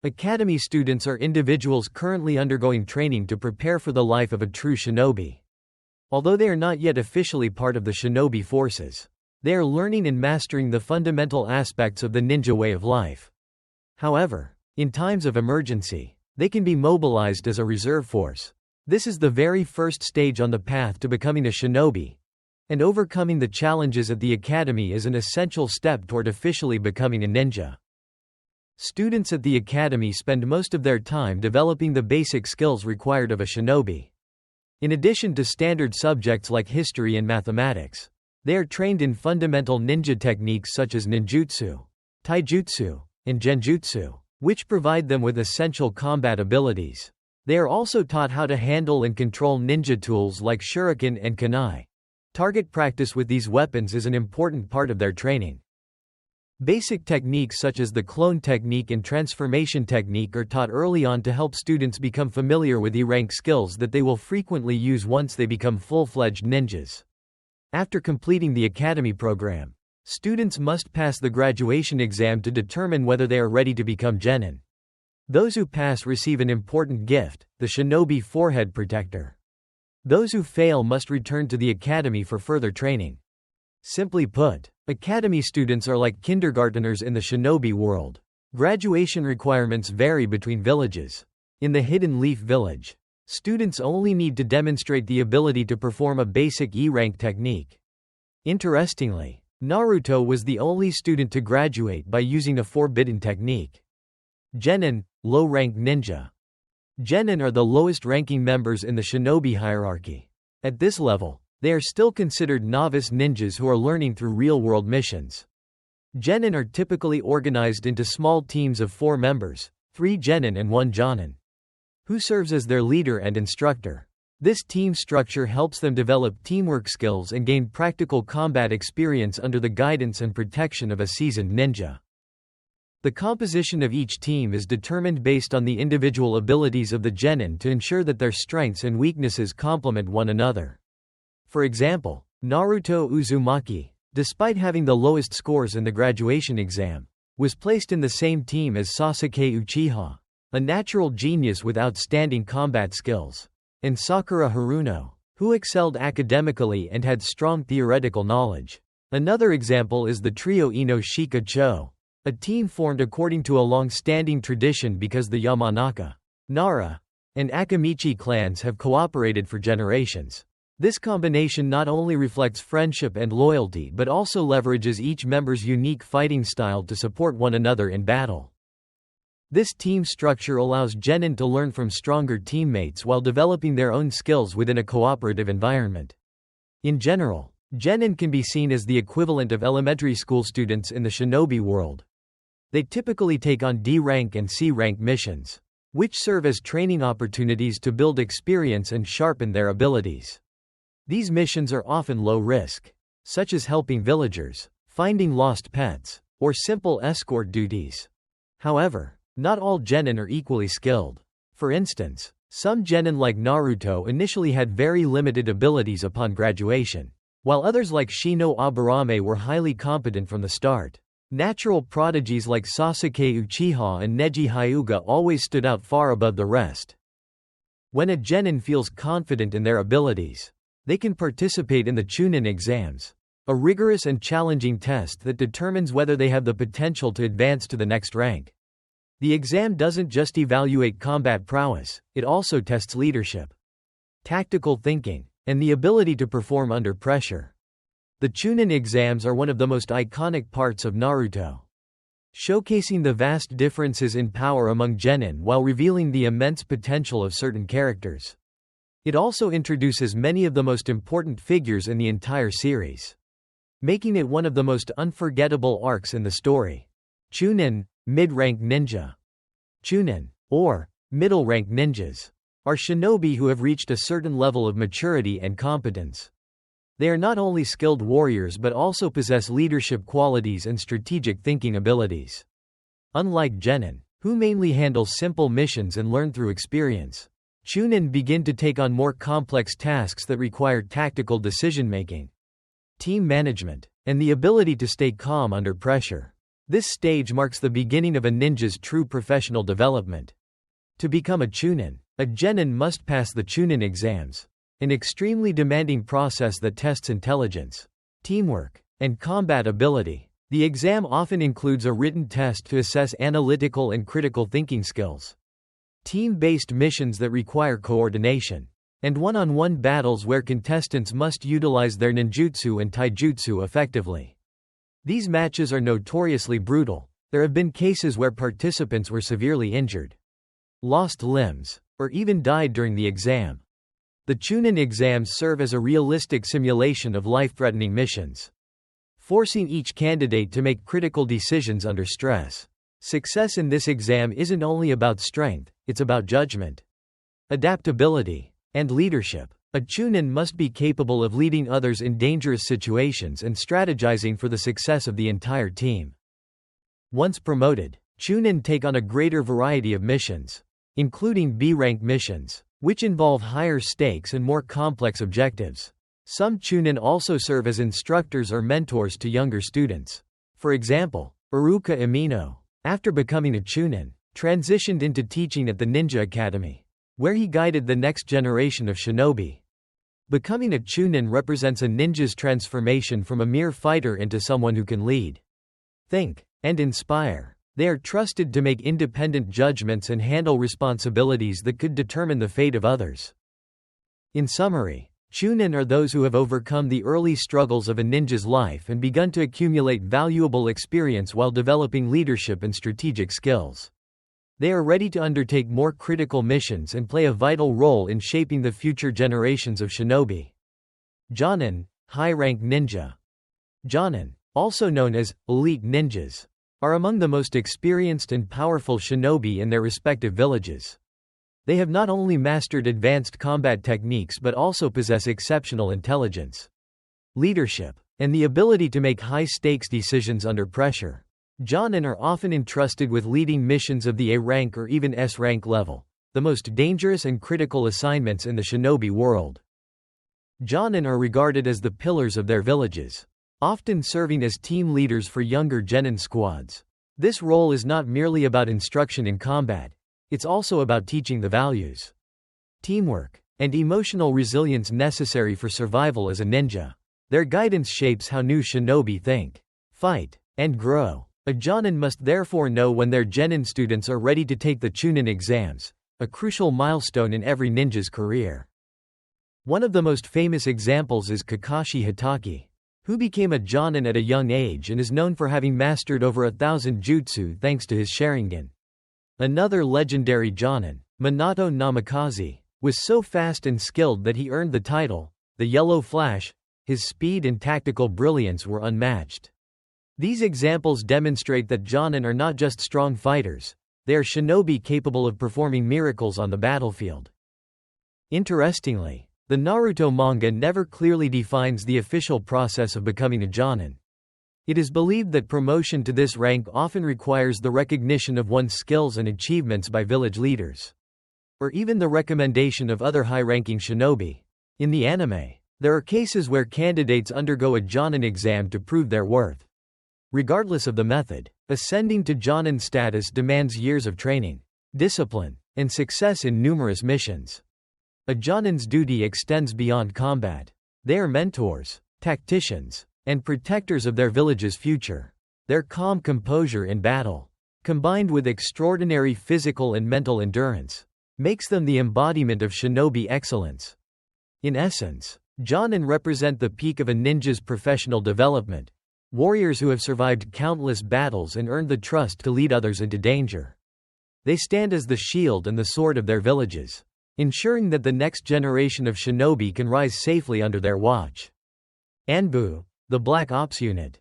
Academy students are individuals currently undergoing training to prepare for the life of a true shinobi. Although they are not yet officially part of the shinobi forces, they are learning and mastering the fundamental aspects of the ninja way of life. However, in times of emergency, they can be mobilized as a reserve force. This is the very first stage on the path to becoming a shinobi, and overcoming the challenges at the academy is an essential step toward officially becoming a ninja. Students at the academy spend most of their time developing the basic skills required of a shinobi. In addition to standard subjects like history and mathematics, they are trained in fundamental ninja techniques such as ninjutsu, taijutsu, and genjutsu, which provide them with essential combat abilities. They are also taught how to handle and control ninja tools like shuriken and kunai. Target practice with these weapons is an important part of their training. Basic techniques such as the clone technique and transformation technique are taught early on to help students become familiar with E-rank skills that they will frequently use once they become full-fledged ninjas. After completing the academy program, students must pass the graduation exam to determine whether they are ready to become genin. Those who pass receive an important gift, the shinobi forehead protector. Those who fail must return to the academy for further training. Simply put, academy students are like kindergarteners in the shinobi world. Graduation requirements vary between villages. In the Hidden Leaf Village, students only need to demonstrate the ability to perform a basic E-rank technique. Interestingly, Naruto was the only student to graduate by using a forbidden technique. Genin, low-rank ninja. Genin are the lowest-ranking members in the shinobi hierarchy. At this level, they are still considered novice ninjas who are learning through real-world missions. Genin are typically organized into small teams of 4 members, 3 genin and 1 jonin, who serves as their leader and instructor. This team structure helps them develop teamwork skills and gain practical combat experience under the guidance and protection of a seasoned ninja. The composition of each team is determined based on the individual abilities of the genin to ensure that their strengths and weaknesses complement one another. For example, Naruto Uzumaki, despite having the lowest scores in the graduation exam, was placed in the same team as Sasuke Uchiha, a natural genius with outstanding combat skills, and Sakura Haruno, who excelled academically and had strong theoretical knowledge. Another example is the trio Ino Shika Cho, a team formed according to a long-standing tradition because the Yamanaka, Nara, and Akamichi clans have cooperated for generations. This combination not only reflects friendship and loyalty but also leverages each member's unique fighting style to support one another in battle. This team structure allows genin to learn from stronger teammates while developing their own skills within a cooperative environment. In general, genin can be seen as the equivalent of elementary school students in the shinobi world. They typically take on D-rank and C-rank missions, which serve as training opportunities to build experience and sharpen their abilities. These missions are often low risk, such as helping villagers, finding lost pets, or simple escort duties. However, not all genin are equally skilled. For instance, some genin like Naruto initially had very limited abilities upon graduation, while others like Shino Aburame were highly competent from the start. Natural prodigies like Sasuke Uchiha and Neji Hyuga always stood out far above the rest. When a genin feels confident in their abilities, they can participate in the Chunin exams, a rigorous and challenging test that determines whether they have the potential to advance to the next rank. The exam doesn't just evaluate combat prowess, it also tests leadership, tactical thinking, and the ability to perform under pressure. The Chunin exams are one of the most iconic parts of Naruto, showcasing the vast differences in power among genin while revealing the immense potential of certain characters. It also introduces many of the most important figures in the entire series, making it one of the most unforgettable arcs in the story. Chunin, mid-rank ninja. Chunin, or middle-rank ninjas, are shinobi who have reached a certain level of maturity and competence. They are not only skilled warriors but also possess leadership qualities and strategic thinking abilities. Unlike genin, who mainly handle simple missions and learn through experience, Chunin begin to take on more complex tasks that require tactical decision-making, team management, and the ability to stay calm under pressure. This stage marks the beginning of a ninja's true professional development. To become a Chunin, a Genin must pass the Chunin exams, an extremely demanding process that tests intelligence, teamwork, and combat ability. The exam often includes a written test to assess analytical and critical thinking skills, team-based missions that require coordination, and one-on-one battles where contestants must utilize their ninjutsu and taijutsu effectively. These matches are notoriously brutal. There have been cases where participants were severely injured, lost limbs, or even died during the exam. The Chunin exams serve as a realistic simulation of life-threatening missions, forcing each candidate to make critical decisions under stress. Success in this exam isn't only about strength, it's about judgment, adaptability, and leadership. A Chunin must be capable of leading others in dangerous situations and strategizing for the success of the entire team. Once promoted, Chunin take on a greater variety of missions, including B-rank missions, which involve higher stakes and more complex objectives. Some Chunin also serve as instructors or mentors to younger students. For example, Iruka Amino, after becoming a Chunin, transitioned into teaching at the Ninja Academy, where he guided the next generation of shinobi. Becoming a Chunin represents a ninja's transformation from a mere fighter into someone who can lead, think, and inspire. They are trusted to make independent judgments and handle responsibilities that could determine the fate of others. In summary, Chunin are those who have overcome the early struggles of a ninja's life and begun to accumulate valuable experience while developing leadership and strategic skills. They are ready to undertake more critical missions and play a vital role in shaping the future generations of shinobi. Jonin, high-rank ninja. Jonin, also known as elite ninjas, are among the most experienced and powerful shinobi in their respective villages. They have not only mastered advanced combat techniques but also possess exceptional intelligence, leadership, and the ability to make high-stakes decisions under pressure. Jonin are often entrusted with leading missions of the A-rank or even S-rank level, the most dangerous and critical assignments in the shinobi world. Jonin are regarded as the pillars of their villages, often serving as team leaders for younger Genin squads. This role is not merely about instruction in combat, it's also about teaching the values, teamwork, and emotional resilience necessary for survival as a ninja. Their guidance shapes how new shinobi think, fight, and grow. A Jonin must therefore know when their Genin students are ready to take the Chunin exams, a crucial milestone in every ninja's career. One of the most famous examples is Kakashi Hatake, who became a Jonin at a young age and is known for having mastered over 1,000 jutsu thanks to his Sharingan. Another legendary Jonin, Minato Namikaze, was so fast and skilled that he earned the title, the Yellow Flash. His speed and tactical brilliance were unmatched. These examples demonstrate that Jonin are not just strong fighters, they are shinobi capable of performing miracles on the battlefield. Interestingly, the Naruto manga never clearly defines the official process of becoming a Jonin. It is believed that promotion to this rank often requires the recognition of one's skills and achievements by village leaders, or even the recommendation of other high-ranking shinobi. In the anime, there are cases where candidates undergo a Jonin exam to prove their worth. Regardless of the method, ascending to Jonin status demands years of training, discipline, and success in numerous missions. A Jonin's duty extends beyond combat. They are mentors, tacticians, and protectors of their village's future. Their calm composure in battle, combined with extraordinary physical and mental endurance, makes them the embodiment of shinobi excellence. In essence, Jonin represent the peak of a ninja's professional development. Warriors who have survived countless battles and earned the trust to lead others into danger. They stand as the shield and the sword of their villages, ensuring that the next generation of shinobi can rise safely under their watch. ANBU, the Black Ops Unit.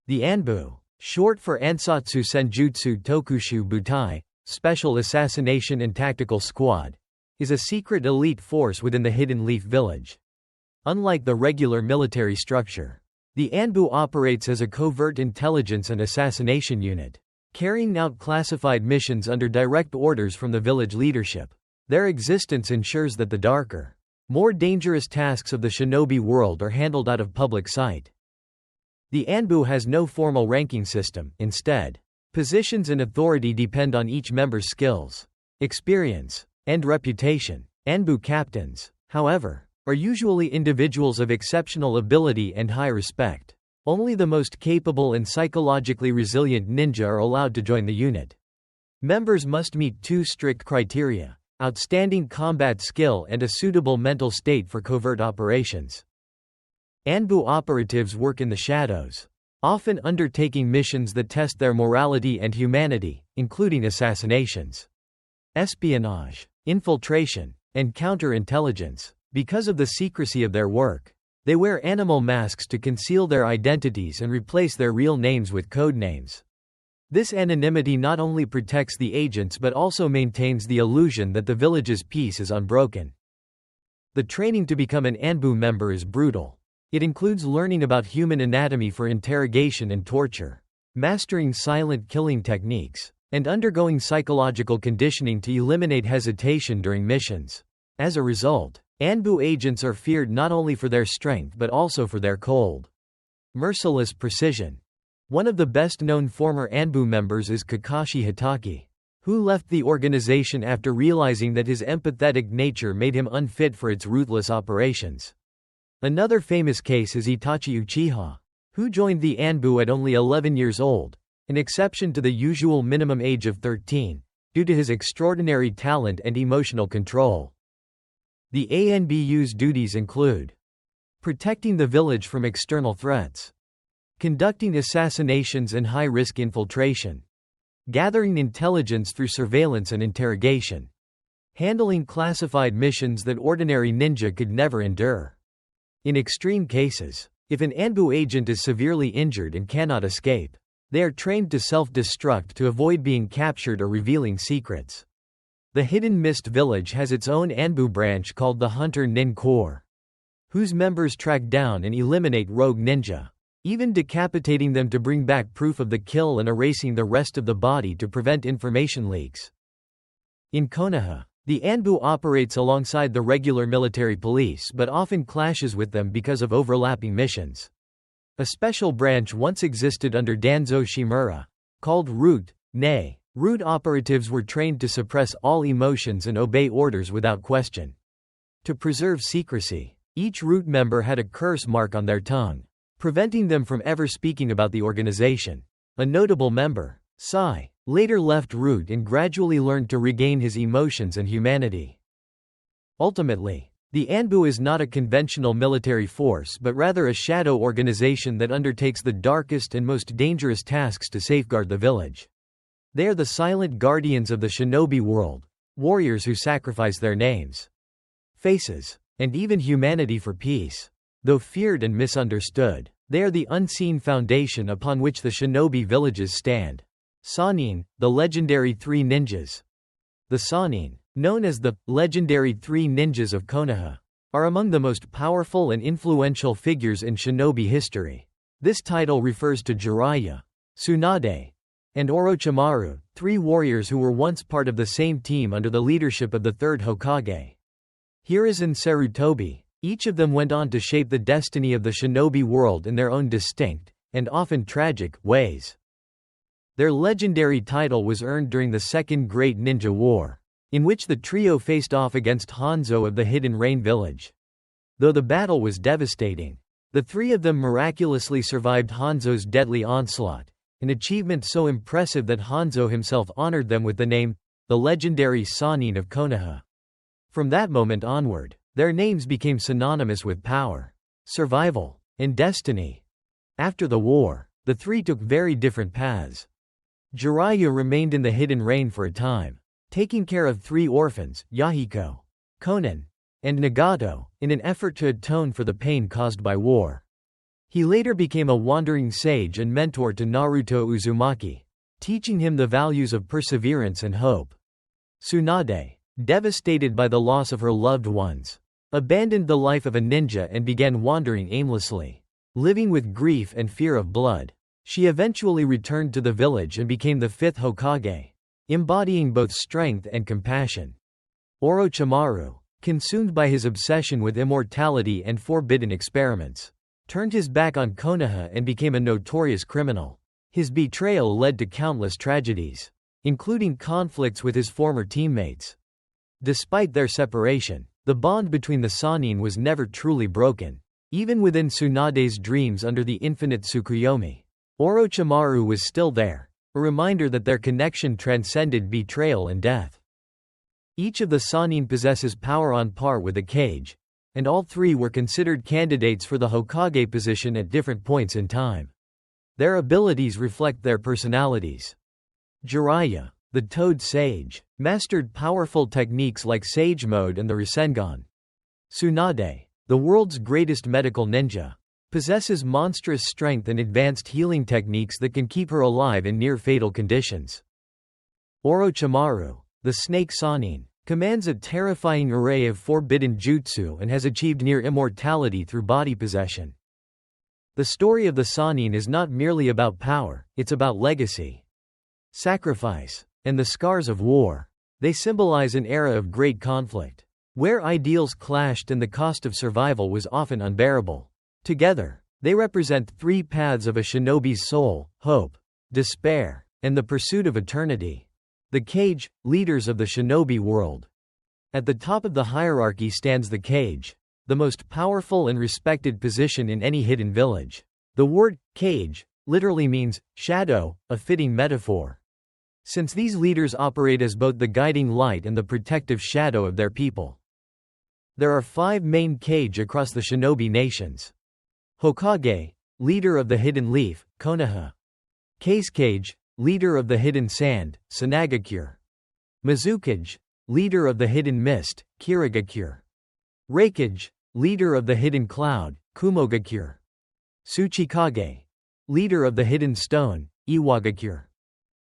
The ANBU, short for Ansatsu Senjutsu Tokushu Butai, Special Assassination and Tactical Squad, is a secret elite force within the Hidden Leaf Village. Unlike the regular military structure, the ANBU operates as a covert intelligence and assassination unit, carrying out classified missions under direct orders from the village leadership. Their existence ensures that the darker, more dangerous tasks of the shinobi world are handled out of public sight. The ANBU has no formal ranking system. Instead, positions and authority depend on each member's skills, experience, and reputation. ANBU captains, however, are usually individuals of exceptional ability and high respect. Only the most capable and psychologically resilient ninja are allowed to join the unit. Members must meet two strict criteria: outstanding combat skill and a suitable mental state for covert operations. ANBU operatives work in the shadows, often undertaking missions that test their morality and humanity, including assassinations, espionage, infiltration, and counterintelligence. Because of the secrecy of their work, they wear animal masks to conceal their identities and replace their real names with code names. This anonymity not only protects the agents but also maintains the illusion that the village's peace is unbroken. The training to become an ANBU member is brutal. It includes learning about human anatomy for interrogation and torture, mastering silent killing techniques, and undergoing psychological conditioning to eliminate hesitation during missions. As a result, ANBU agents are feared not only for their strength but also for their cold, merciless precision. One of the best-known former ANBU members is Kakashi Hatake, who left the organization after realizing that his empathetic nature made him unfit for its ruthless operations. Another famous case is Itachi Uchiha, who joined the ANBU at only 11 years old, an exception to the usual minimum age of 13, due to his extraordinary talent and emotional control. The ANBU's duties include protecting the village from external threats, conducting assassinations and high-risk infiltration, gathering intelligence through surveillance and interrogation, handling classified missions that ordinary ninja could never endure. In extreme cases, if an ANBU agent is severely injured and cannot escape, they are trained to self-destruct to avoid being captured or revealing secrets. The Hidden Mist Village has its own ANBU branch called the Hunter Nin Corps, whose members track down and eliminate rogue ninja, even decapitating them to bring back proof of the kill and erasing the rest of the body to prevent information leaks. In Konoha, the ANBU operates alongside the regular military police but often clashes with them because of overlapping missions. A special branch once existed under Danzo Shimura, called Root, nay. Root operatives were trained to suppress all emotions and obey orders without question. To preserve secrecy, each Root member had a curse mark on their tongue, preventing them from ever speaking about the organization. A notable member, Sai, later left Root and gradually learned to regain his emotions and humanity. Ultimately, the ANBU is not a conventional military force but rather a shadow organization that undertakes the darkest and most dangerous tasks to safeguard the village. They are the silent guardians of the shinobi world, warriors who sacrifice their names, faces, and even humanity for peace. Though feared and misunderstood, they are the unseen foundation upon which the shinobi villages stand. Sanin, the legendary three ninjas. The Sanin, known as the legendary three ninjas of Konoha, are among the most powerful and influential figures in shinobi history. This title refers to Jiraiya, Tsunade, and Orochimaru, three warriors who were once part of the same team under the leadership of the third Hokage. Hiruzen and Sarutobi, each of them went on to shape the destiny of the shinobi world in their own distinct, and often tragic, ways. Their legendary title was earned during the Second Great Ninja War, in which the trio faced off against Hanzo of the Hidden Rain Village. Though the battle was devastating, the three of them miraculously survived Hanzo's deadly onslaught, an achievement so impressive that Hanzo himself honored them with the name, the legendary Sanin of Konoha. From that moment onward, their names became synonymous with power, survival, and destiny. After the war, the three took very different paths. Jiraiya remained in the Hidden Rain for a time, taking care of three orphans, Yahiko, Konan, and Nagato, in an effort to atone for the pain caused by war. He later became a wandering sage and mentor to Naruto Uzumaki, teaching him the values of perseverance and hope. Tsunade, devastated by the loss of her loved ones, abandoned the life of a ninja and began wandering aimlessly, living with grief and fear of blood. She eventually returned to the village and became the fifth Hokage, embodying both strength and compassion. Orochimaru, consumed by his obsession with immortality and forbidden experiments, turned his back on Konoha and became a notorious criminal. His betrayal led to countless tragedies, including conflicts with his former teammates. Despite their separation, the bond between the Sanin was never truly broken. Even within Tsunade's dreams under the infinite Tsukuyomi, Orochimaru was still there, a reminder that their connection transcended betrayal and death. Each of the Sanin possesses power on par with the Kage, and all three were considered candidates for the Hokage position at different points in time. Their abilities reflect their personalities. Jiraiya, the Toad Sage, mastered powerful techniques like Sage Mode and the Rasengan. Tsunade, the world's greatest medical ninja, possesses monstrous strength and advanced healing techniques that can keep her alive in near-fatal conditions. Orochimaru, the Snake Sanin, commands a terrifying array of forbidden jutsu and has achieved near immortality through body possession. The story of the Sanin is not merely about power, it's about legacy, sacrifice, and the scars of war. They symbolize an era of great conflict, where ideals clashed and the cost of survival was often unbearable. Together, they represent three paths of a shinobi's soul: hope, despair, and the pursuit of eternity. The Kage, leaders of the shinobi world. At the top of the hierarchy stands the Kage, the most powerful and respected position in any hidden village. The word Kage literally means shadow, a fitting metaphor, since these leaders operate as both the guiding light and the protective shadow of their people. There are 5 main Kage across the shinobi nations. Hokage, leader of the hidden leaf, Konoha. Kage, leader of the hidden sand, Tsunade. Mizukage, leader of the hidden mist, Kirigakure. Reikage, leader of the hidden cloud, Kumogakure. Tsuchikage, leader of the hidden stone, Iwagakure.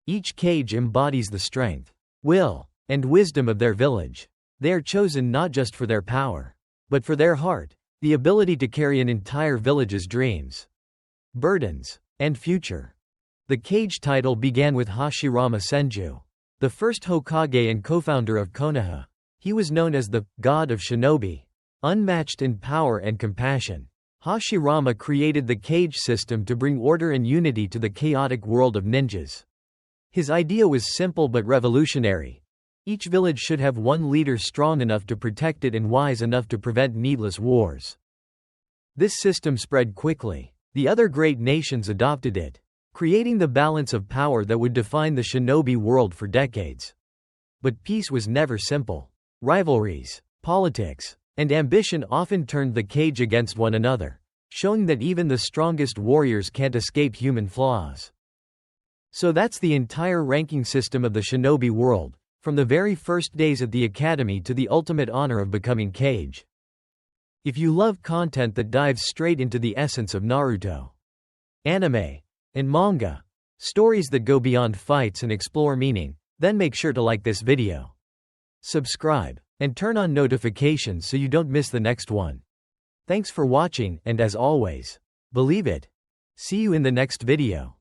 Each Kage embodies the strength, will, and wisdom of their village. They are chosen not just for their power, but for their heart, the ability to carry an entire village's dreams, burdens, and future. The Kage title began with Hashirama Senju, the first Hokage and co-founder of Konoha. He was known as the God of Shinobi, unmatched in power and compassion. Hashirama created the Kage system to bring order and unity to the chaotic world of ninjas. His idea was simple but revolutionary. Each village should have one leader strong enough to protect it and wise enough to prevent needless wars. This system spread quickly. The other great nations adopted it, creating the balance of power that would define the shinobi world for decades. But peace was never simple. Rivalries, politics, and ambition often turned the Kage against one another, showing that even the strongest warriors can't escape human flaws. So that's the entire ranking system of the shinobi world, from the very first days at the academy to the ultimate honor of becoming Kage. If you love content that dives straight into the essence of Naruto, anime, and manga, stories that go beyond fights and explore meaning, then make sure to like this video, subscribe, and turn on notifications so you don't miss the next one. Thanks for watching, and as always, believe it. See you in the next video.